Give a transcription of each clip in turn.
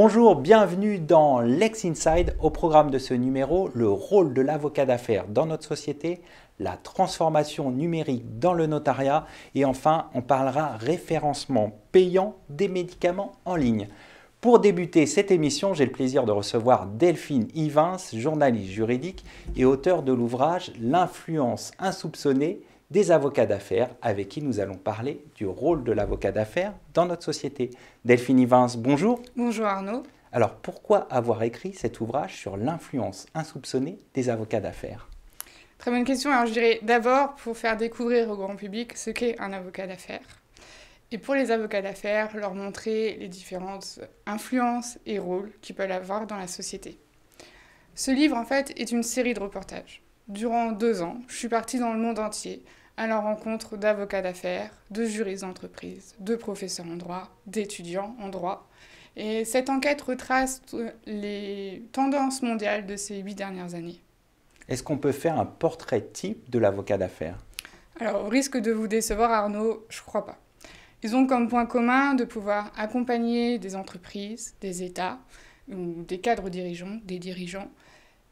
Bonjour, bienvenue dans Lex Inside. Au programme de ce numéro, le rôle de l'avocat d'affaires dans notre société, la transformation numérique dans le notariat et enfin, on parlera référencement payant des médicaments en ligne. Pour débuter cette émission, j'ai le plaisir de recevoir Delphine Ivins, journaliste juridique et auteure de l'ouvrage L'influence insoupçonnée des avocats d'affaires, avec qui nous allons parler du rôle de l'avocat d'affaires dans notre société. Delphine Ivins, bonjour. Bonjour Arnaud. Alors, pourquoi avoir écrit cet ouvrage sur l'influence insoupçonnée des avocats d'affaires? Très bonne question. Alors, je dirais d'abord pour faire découvrir au grand public ce qu'est un avocat d'affaires. Et pour les avocats d'affaires, leur montrer les différentes influences et rôles qu'ils peuvent avoir dans la société. Ce livre, en fait, est une série de reportages. Durant 2 ans, je suis partie dans le monde entier à la rencontre d'avocats d'affaires, de juristes d'entreprise, de professeurs en droit, d'étudiants en droit. Et cette enquête retrace les tendances mondiales de ces 8 dernières années. Est-ce qu'on peut faire un portrait type de l'avocat d'affaires? Alors, au risque de vous décevoir, Arnaud, je ne crois pas. Ils ont comme point commun de pouvoir accompagner des entreprises, des États, ou des cadres dirigeants, des dirigeants,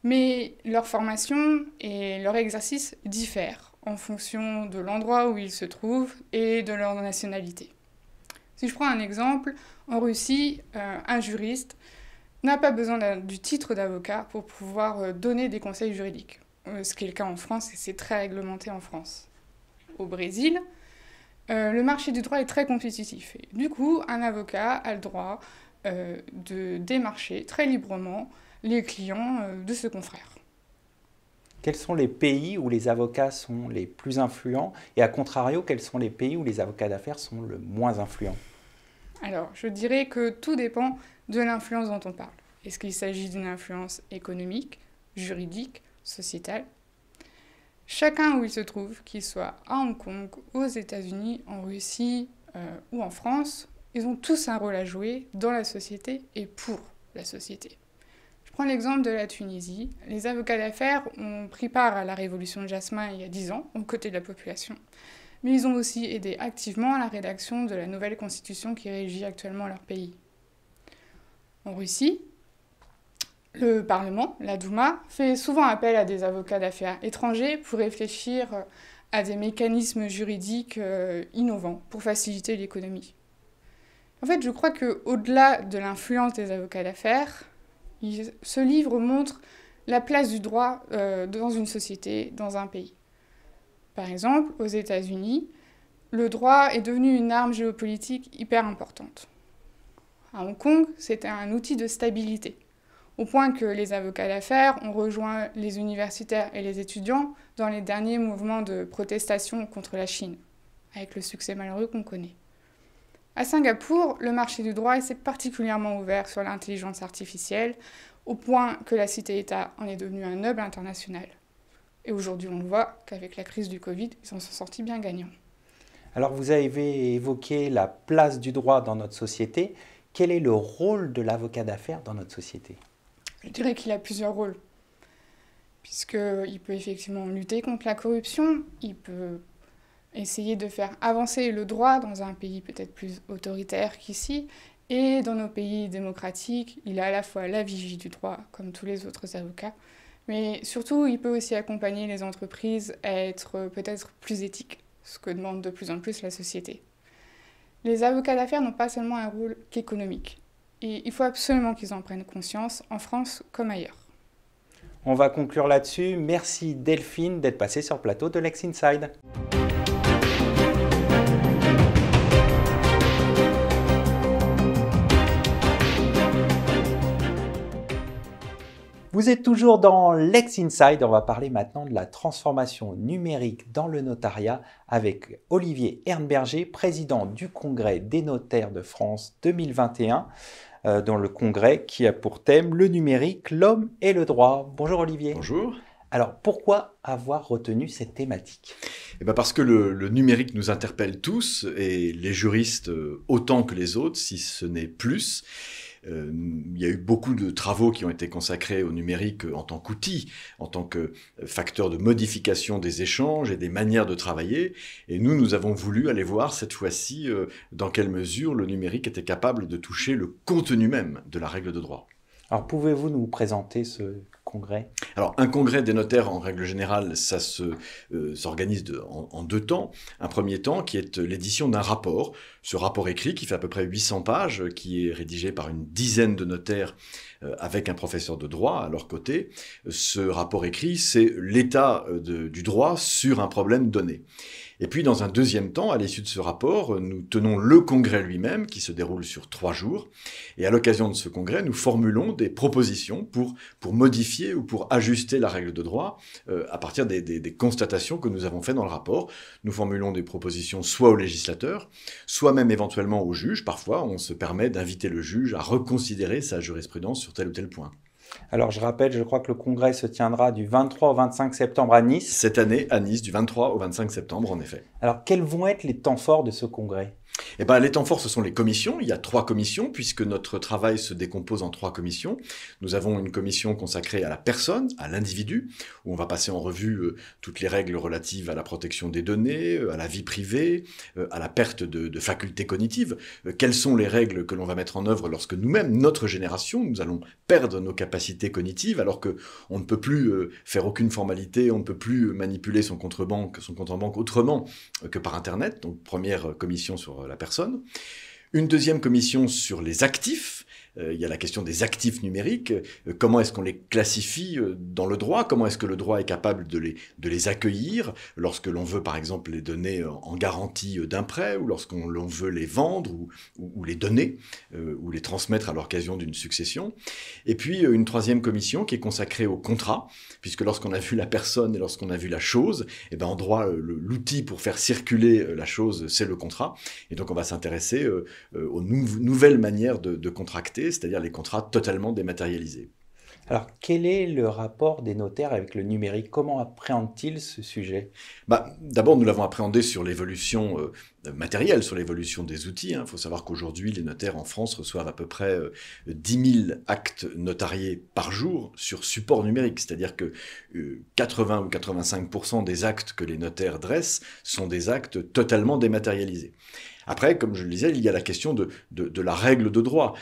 mais leur formation et leur exercice diffèrent en fonction de l'endroit où ils se trouvent et de leur nationalité. Si je prends un exemple, en Russie, un juriste n'a pas besoin du titre d'avocat pour pouvoir donner des conseils juridiques, ce qui est le cas en France et c'est très réglementé en France. Au Brésil, le marché du droit est très compétitif. Et du coup, un avocat a le droit de démarcher très librement les clients de ce confrère. Quels sont les pays où les avocats sont les plus influents et à contrario, quels sont les pays où les avocats d'affaires sont le moins influents? Alors, je dirais que tout dépend de l'influence dont on parle. Est-ce qu'il s'agit d'une influence économique, juridique, sociétale? Chacun où il se trouve, qu'il soit à Hong Kong, aux États-Unis, en Russie ou en France, ils ont tous un rôle à jouer dans la société et pour la société. Je prends l'exemple de la Tunisie. Les avocats d'affaires ont pris part à la révolution de Jasmin il y a 10 ans, aux côtés de la population. Mais ils ont aussi aidé activement à la rédaction de la nouvelle constitution qui régit actuellement leur pays. En Russie, le Parlement, la Douma, fait souvent appel à des avocats d'affaires étrangers pour réfléchir à des mécanismes juridiques innovants pour faciliter l'économie. En fait, je crois qu'au-delà de l'influence des avocats d'affaires, ce livre montre la place du droit dans une société, dans un pays. Par exemple, aux États-Unis, le droit est devenu une arme géopolitique hyper importante. À Hong Kong, c'était un outil de stabilité, au point que les avocats d'affaires ont rejoint les universitaires et les étudiants dans les derniers mouvements de protestation contre la Chine, avec le succès malheureux qu'on connaît. À Singapour, le marché du droit s'est particulièrement ouvert sur l'intelligence artificielle, au point que la cité-État en est devenue un hub international. Et aujourd'hui, on le voit qu'avec la crise du Covid, ils en sont sortis bien gagnants. Alors, vous avez évoqué la place du droit dans notre société. Quel est le rôle de l'avocat d'affaires dans notre société? Je dirais qu'il a plusieurs rôles, puisqu'il peut effectivement lutter contre la corruption, il peut essayer de faire avancer le droit dans un pays peut-être plus autoritaire qu'ici, et dans nos pays démocratiques, il a à la fois la vigie du droit, comme tous les autres avocats, mais surtout, il peut aussi accompagner les entreprises à être peut-être plus éthiques, ce que demande de plus en plus la société. Les avocats d'affaires n'ont pas seulement un rôle qu'économique, et il faut absolument qu'ils en prennent conscience, en France comme ailleurs. On va conclure là-dessus. Merci Delphine d'être passée sur le plateau de Lex Inside. Vous êtes toujours dans Lex Inside. On va parler maintenant de la transformation numérique dans le notariat avec Olivier Ernberger, président du Congrès des notaires de France 2021, dans le congrès qui a pour thème le numérique, l'homme et le droit. Bonjour Olivier. Bonjour. Alors pourquoi avoir retenu cette thématique? Parce que le numérique nous interpelle tous, et les juristes autant que les autres, si ce n'est plus. Il il y a eu beaucoup de travaux qui ont été consacrés au numérique en tant qu'outil, en tant que facteur de modification des échanges et des manières de travailler. Et nous avons voulu aller voir cette fois-ci dans quelle mesure le numérique était capable de toucher le contenu même de la règle de droit. Alors, pouvez-vous nous présenter ce congrès? Alors, un congrès des notaires, en règle générale, ça s'organise en deux temps. Un premier temps qui est l'édition d'un rapport. Ce rapport écrit qui fait à peu près 800 pages, qui est rédigé par une dizaine de notaires avec un professeur de droit à leur côté. Ce rapport écrit, c'est l'état du droit sur un problème donné. Et puis, dans un deuxième temps, à l'issue de ce rapport, nous tenons le congrès lui-même, qui se déroule sur 3 jours. Et à l'occasion de ce congrès, nous formulons des propositions pour modifier ou pour ajuster la règle de droit à partir des constatations que nous avons faites dans le rapport. Nous formulons des propositions soit au législateur, soit même éventuellement au juge. Parfois, on se permet d'inviter le juge à reconsidérer sa jurisprudence sur tel ou tel point. Alors, je rappelle, je crois que le congrès se tiendra du 23 au 25 septembre à Nice. Cette année, à Nice, du 23 au 25 septembre, en effet. Alors, quels vont être les temps forts de ce congrès? Eh ben, les temps forts, ce sont les commissions. Il y a 3 commissions, puisque notre travail se décompose en 3 commissions. Nous avons une commission consacrée à la personne, à l'individu, où on va passer en revue toutes les règles relatives à la protection des données, à la vie privée, à la perte de facultés cognitives. Quelles sont les règles que l'on va mettre en œuvre lorsque nous-mêmes, notre génération, nous allons perdre nos capacités cognitives, alors qu'on ne peut plus faire aucune formalité, on ne peut plus manipuler son compte en banque autrement que par Internet. Donc, première commission sur la personne. Une deuxième commission sur les actifs. Il y a la question des actifs numériques. Comment est-ce qu'on les classifie dans le droit? Comment est-ce que le droit est capable de les accueillir lorsque l'on veut, par exemple, les donner en garantie d'un prêt, ou lorsqu'on veut les vendre ou les donner, ou les transmettre à l'occasion d'une succession. Et puis, une troisième commission qui est consacrée au contrat, puisque lorsqu'on a vu la personne et lorsqu'on a vu la chose, eh ben, en droit, l'outil pour faire circuler la chose, c'est le contrat. Et donc, on va s'intéresser aux nouvelles manières de contracter, c'est-à-dire les contrats totalement dématérialisés. Alors, quel est le rapport des notaires avec le numérique? Comment appréhendent-ils ce sujet? D'abord, nous l'avons appréhendé sur l'évolution matérielle, sur l'évolution des outils. Il faut savoir qu'aujourd'hui, les notaires en France reçoivent à peu près 10 000 actes notariés par jour sur support numérique. C'est-à-dire que 80 ou 85% des actes que les notaires dressent sont des actes totalement dématérialisés. Après, comme je le disais, il y a la question de la règle de droit.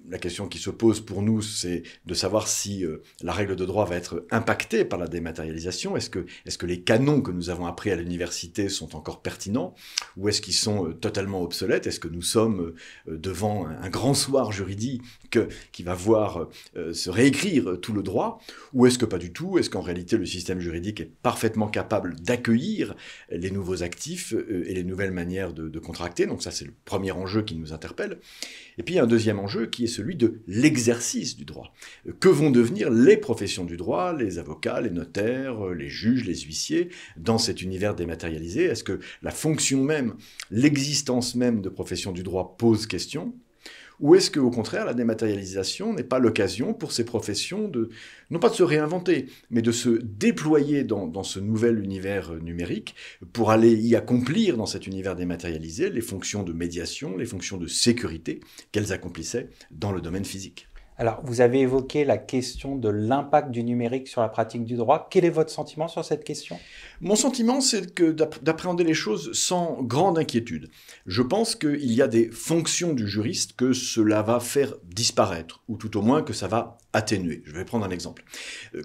La question qui se pose pour nous, c'est de savoir si la règle de droit va être impactée par la dématérialisation. Est-ce que les canons que nous avons appris à l'université sont encore pertinents, ou est-ce qu'ils sont totalement obsolètes? Est-ce que nous sommes devant un grand soir juridique qui va voir se réécrire tout le droit, ou est-ce que pas du tout? Est-ce qu'en réalité le système juridique est parfaitement capable d'accueillir les nouveaux actifs et les nouvelles manières de contracter? Donc ça, c'est le premier enjeu qui nous interpelle. Et puis il y a un deuxième enjeu qui est celui de l'exercice du droit. Que vont devenir les professions du droit, les avocats, les notaires, les juges, les huissiers, dans cet univers dématérialisé? Est-ce que la fonction même, l'existence même de professions du droit pose question? Ou est-ce qu'au contraire, la dématérialisation n'est pas l'occasion pour ces professions non pas de se réinventer, mais de se déployer dans ce nouvel univers numérique pour aller y accomplir dans cet univers dématérialisé les fonctions de médiation, les fonctions de sécurité qu'elles accomplissaient dans le domaine physique? Alors, vous avez évoqué la question de l'impact du numérique sur la pratique du droit. Quel est votre sentiment sur cette question? Mon sentiment, c'est d'appréhender les choses sans grande inquiétude. Je pense qu'il y a des fonctions du juriste que cela va faire disparaître, ou tout au moins que ça va atténuer. Je vais prendre un exemple.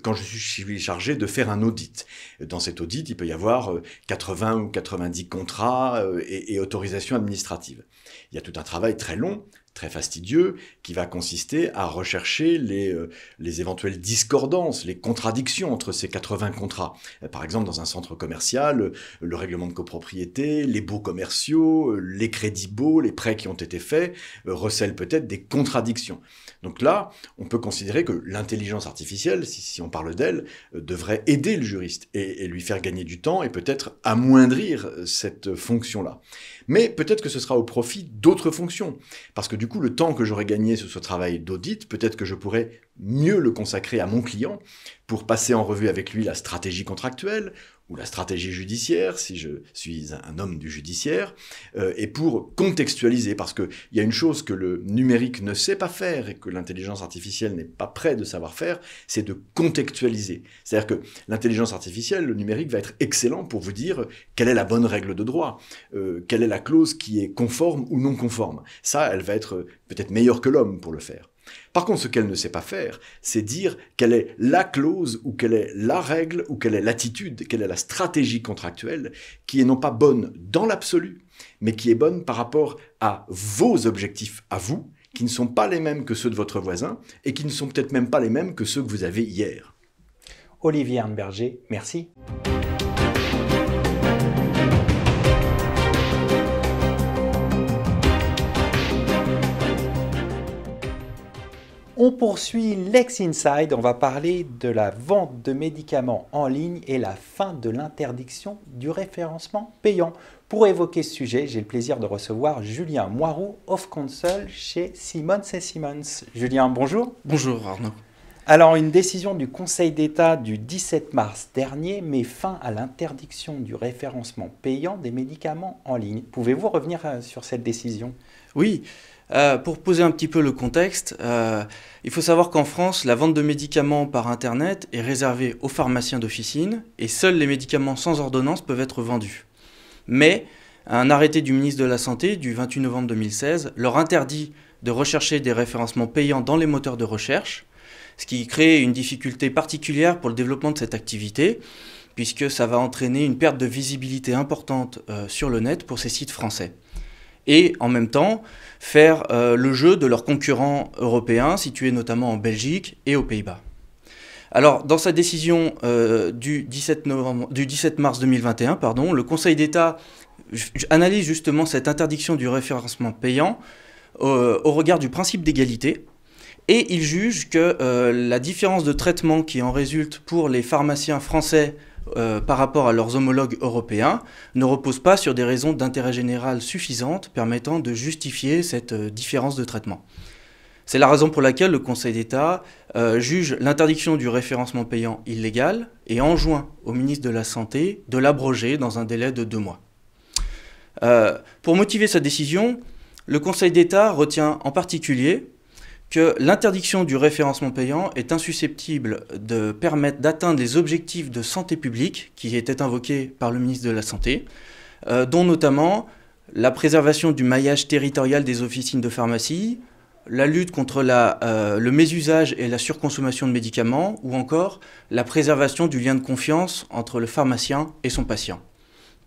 Quand je suis chargé de faire un audit, dans cet audit, il peut y avoir 80 ou 90 contrats et autorisations administratives. Il y a tout un travail très long, très fastidieux, qui va consister à rechercher les éventuelles discordances, les contradictions entre ces 80 contrats. Par exemple, dans un centre commercial, le règlement de copropriété, les baux commerciaux, les crédits baux, les prêts qui ont été faits, recèlent peut-être des contradictions. Donc là, on peut considérer que l'intelligence artificielle, si on parle d'elle, devrait aider le juriste et lui faire gagner du temps et peut-être amoindrir cette fonction-là. Mais peut-être que ce sera au profit d'autres fonctions, parce que du coup, le temps que j'aurai gagné sur ce travail d'audit, peut-être que je pourrais mieux le consacrer à mon client pour passer en revue avec lui la stratégie contractuelle, ou la stratégie judiciaire, si je suis un homme du judiciaire, et pour contextualiser, parce qu'il y a une chose que le numérique ne sait pas faire et que l'intelligence artificielle n'est pas près de savoir faire, c'est de contextualiser. C'est-à-dire que l'intelligence artificielle, le numérique, va être excellent pour vous dire quelle est la bonne règle de droit, quelle est la clause qui est conforme ou non conforme. Ça, elle va être peut-être meilleure que l'homme pour le faire. Par contre, ce qu'elle ne sait pas faire, c'est dire quelle est la clause, ou quelle est la règle, ou quelle est l'attitude, quelle est la stratégie contractuelle, qui est non pas bonne dans l'absolu, mais qui est bonne par rapport à vos objectifs à vous, qui ne sont pas les mêmes que ceux de votre voisin, et qui ne sont peut-être même pas les mêmes que ceux que vous avez hier. Olivier Arneberger, merci. On poursuit Lex Inside, on va parler de la vente de médicaments en ligne et la fin de l'interdiction du référencement payant. Pour évoquer ce sujet, j'ai le plaisir de recevoir Julien Moiroux, Off Counsel chez Simons & Simons. Julien, bonjour. Bonjour Arnaud. Alors, une décision du Conseil d'État du 17 mars dernier met fin à l'interdiction du référencement payant des médicaments en ligne. Pouvez-vous revenir sur cette décision ? Oui. Pour poser un petit peu le contexte, il faut savoir qu'en France, la vente de médicaments par Internet est réservée aux pharmaciens d'officine et seuls les médicaments sans ordonnance peuvent être vendus. Mais un arrêté du ministre de la Santé du 28 novembre 2016 leur interdit de rechercher des référencements payants dans les moteurs de recherche, ce qui crée une difficulté particulière pour le développement de cette activité, puisque ça va entraîner une perte de visibilité importante sur le net pour ces sites français. Et en même temps, faire le jeu de leurs concurrents européens, situés notamment en Belgique et aux Pays-Bas. Alors, dans sa décision du 17 mars 2021, le Conseil d'État analyse justement cette interdiction du référencement payant au regard du principe d'égalité, et il juge que la différence de traitement qui en résulte pour les pharmaciens français par rapport à leurs homologues européens ne repose pas sur des raisons d'intérêt général suffisantes permettant de justifier cette différence de traitement. C'est la raison pour laquelle le Conseil d'État juge l'interdiction du référencement payant illégale et enjoint au ministre de la Santé de l'abroger dans un délai de 2 mois. Pour motiver sa décision, le Conseil d'État retient en particulier que l'interdiction du référencement payant est insusceptible de permettre d'atteindre les objectifs de santé publique qui étaient invoqués par le ministre de la Santé, dont notamment la préservation du maillage territorial des officines de pharmacie, la lutte contre le mésusage et la surconsommation de médicaments, ou encore la préservation du lien de confiance entre le pharmacien et son patient.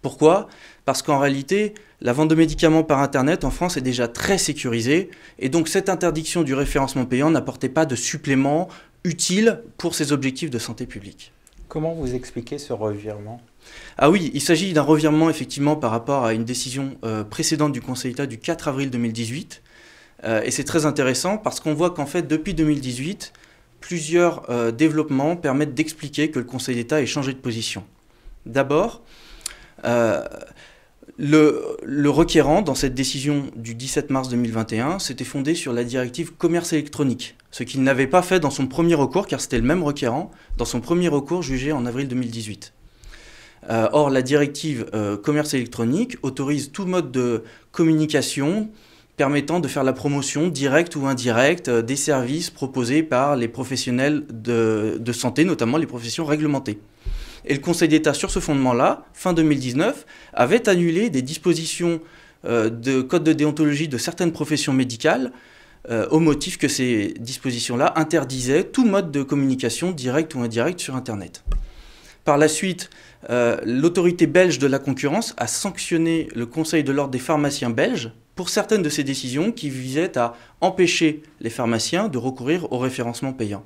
Pourquoi ? Parce qu'en réalité, la vente de médicaments par Internet en France est déjà très sécurisée, et donc cette interdiction du référencement payant n'apportait pas de supplément utile pour ces objectifs de santé publique. Comment vous expliquez ce revirement ? Ah oui, il s'agit d'un revirement effectivement par rapport à une décision précédente du Conseil d'État du 4 avril 2018, et c'est très intéressant parce qu'on voit qu'en fait depuis 2018, plusieurs développements permettent d'expliquer que le Conseil d'État ait changé de position. D'abord, le requérant, dans cette décision du 17 mars 2021, s'était fondé sur la directive commerce électronique, ce qu'il n'avait pas fait dans son premier recours, car c'était le même requérant, dans son premier recours jugé en avril 2018. Or, la directive commerce électronique autorise tout mode de communication permettant de faire la promotion directe ou indirecte des services proposés par les professionnels de santé, notamment les professions réglementées. Et le Conseil d'État, sur ce fondement-là, fin 2019, avait annulé des dispositions de code de déontologie de certaines professions médicales au motif que ces dispositions-là interdisaient tout mode de communication direct ou indirect sur Internet. Par la suite, l'autorité belge de la concurrence a sanctionné le Conseil de l'ordre des pharmaciens belges pour certaines de ces décisions qui visaient à empêcher les pharmaciens de recourir au référencement payant.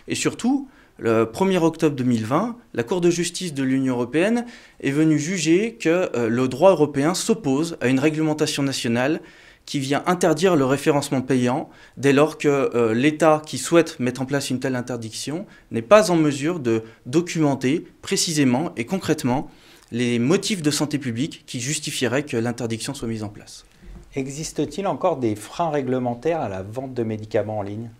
Et surtout, le 1er octobre 2020, la Cour de justice de l'Union européenne est venue juger que le droit européen s'oppose à une réglementation nationale qui vient interdire le référencement payant dès lors que l'État qui souhaite mettre en place une telle interdiction n'est pas en mesure de documenter précisément et concrètement les motifs de santé publique qui justifieraient que l'interdiction soit mise en place. Existe-t-il encore des freins réglementaires à la vente de médicaments en ligne ?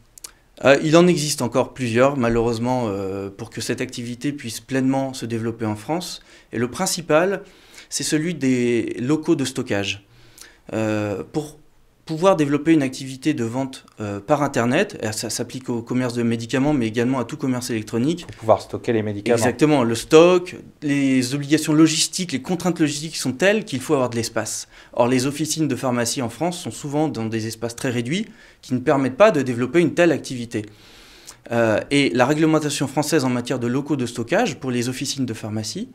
Il en existe encore plusieurs, malheureusement, pour que cette activité puisse pleinement se développer en France. Et le principal, c'est celui des locaux de stockage. Pour pouvoir développer une activité de vente par Internet, et ça s'applique au commerce de médicaments, mais également à tout commerce électronique. Pour pouvoir stocker les médicaments. Exactement, le stock, les obligations logistiques, les contraintes logistiques sont telles qu'il faut avoir de l'espace. Or, les officines de pharmacie en France sont souvent dans des espaces très réduits qui ne permettent pas de développer une telle activité. Et la réglementation française en matière de locaux de stockage pour les officines de pharmacie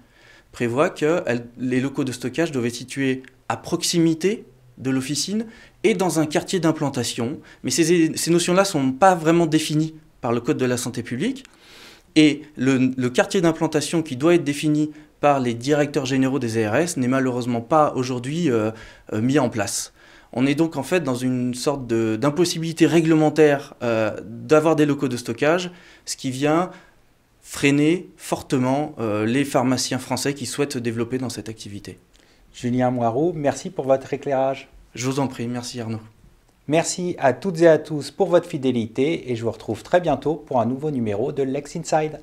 prévoit que les locaux de stockage doivent être situés à proximité de l'officine et dans un quartier d'implantation. Mais ces notions-là ne sont pas vraiment définies par le Code de la santé publique. Et le quartier d'implantation qui doit être défini par les directeurs généraux des ARS n'est malheureusement pas aujourd'hui mis en place. On est donc en fait dans une sorte d'impossibilité réglementaire d'avoir des locaux de stockage, ce qui vient freiner fortement les pharmaciens français qui souhaitent se développer dans cette activité. Julien Moirou, merci pour votre éclairage. Je vous en prie, merci Arnaud. Merci à toutes et à tous pour votre fidélité et je vous retrouve très bientôt pour un nouveau numéro de Lex Inside.